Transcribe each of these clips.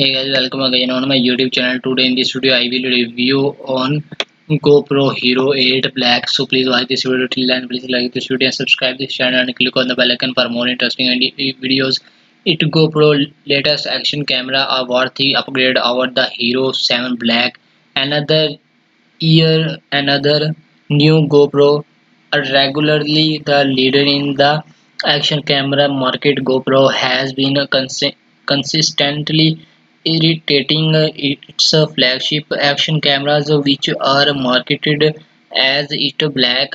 Hey guys, welcome again on my YouTube channel. Today in this video I will review on GoPro Hero 8 Black. So please watch this video till end. Please like this video and subscribe this channel and click on the bell icon for more interesting videos. It GoPro latest action camera a worthy upgrade over the Hero 7 Black. Another year, another new GoPro. Regularly the leader in the action camera market. GoPro has been consistently irritating its flagship action cameras, which are marketed as it black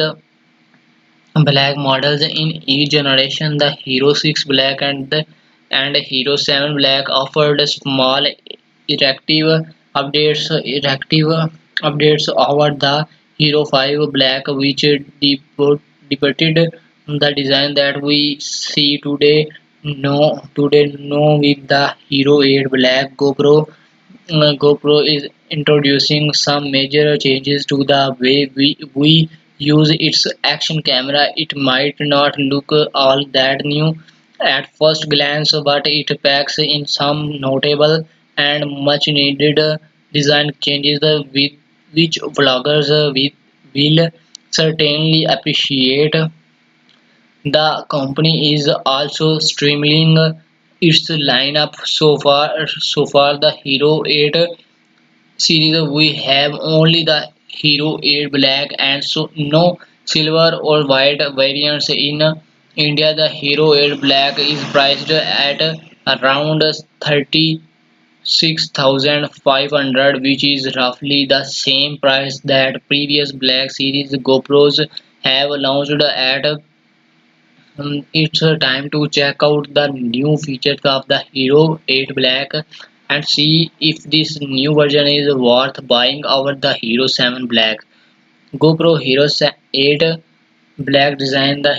models in each generation. The Hero 6 Black and Hero 7 Black offered small interactive updates over the Hero 5 Black, which departed the design that we see today. No, with the Hero 8 Black, GoPro is introducing some major changes to the way we use its action camera. It might not look all that new at first glance, but it packs in some notable and much needed design changes which vloggers will certainly appreciate. The company is also streamlining its lineup. So far the Hero 8 series we have only the Hero 8 Black and so no silver or white variants in India. The Hero 8 Black is priced at around 36,500, which is roughly the same price that previous Black series GoPros have launched at. It's time to check out the new features of the Hero 8 Black and see if this new version is worth buying over the Hero 7 Black. GoPro Hero 8 Black design. The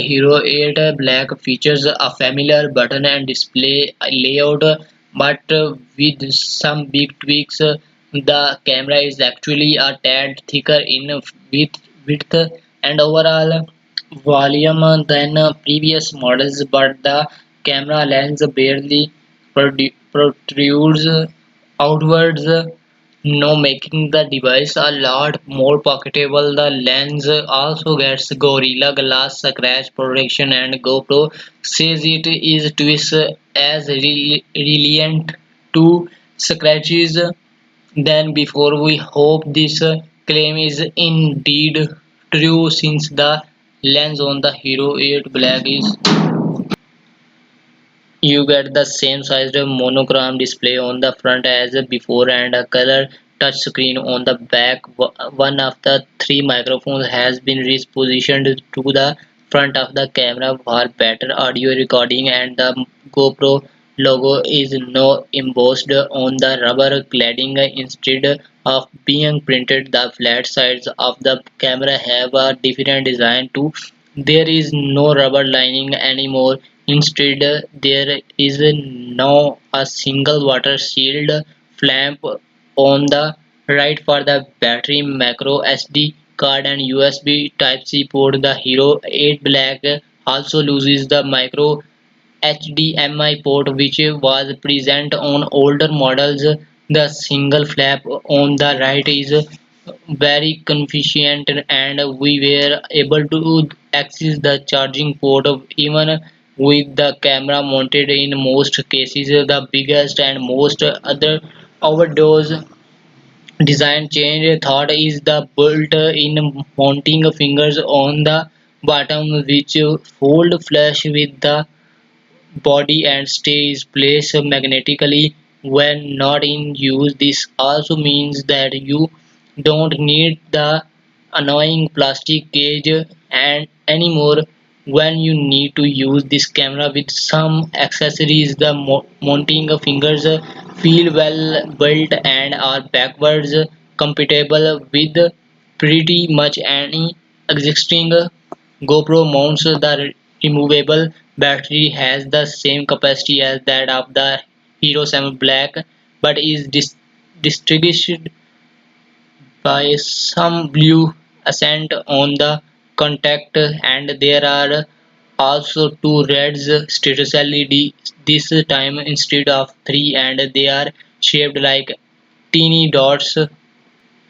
Hero 8 Black features a familiar button and display layout, but with some big tweaks. The camera is actually a tad thicker in width and overall volume than previous models, but the camera lens barely protrudes outwards, no making the device a lot more pocketable. The lens also gets Gorilla Glass scratch protection, and GoPro says it is twice as resilient to scratches than before. We hope this claim is indeed true, since the lens on the Hero 8 Black is you get the same sized monochrome display on the front as before and a color touchscreen on the back. One of the three microphones has been repositioned to the front of the camera for better audio recording, and the GoPro logo is now embossed on the rubber cladding instead of being printed. The flat sides of the camera have a different design too. There is no rubber lining anymore. Instead, there is now a single water shield clamp on the right for the battery, macro SD card and USB Type-C port. The Hero 8 Black also loses the micro HDMI port, which was present on older models. The single flap on the right is very convenient, and we were able to access the charging port even with the camera mounted. In most cases, the biggest and most other overdose design change thought is the built-in mounting fingers on the bottom, which fold flush with the body and stays placed magnetically when not in use. This also means that you don't need the annoying plastic cage and anymore when you need to use this camera with some accessories. The mounting fingers feel well built and are backwards compatible with pretty much any existing GoPro mounts. The removable battery has the same capacity as that of the Hero 7 Black, but is distinguished by some blue accent on the contact, and there are also two reds status LED this time instead of three, and they are shaped like teeny dots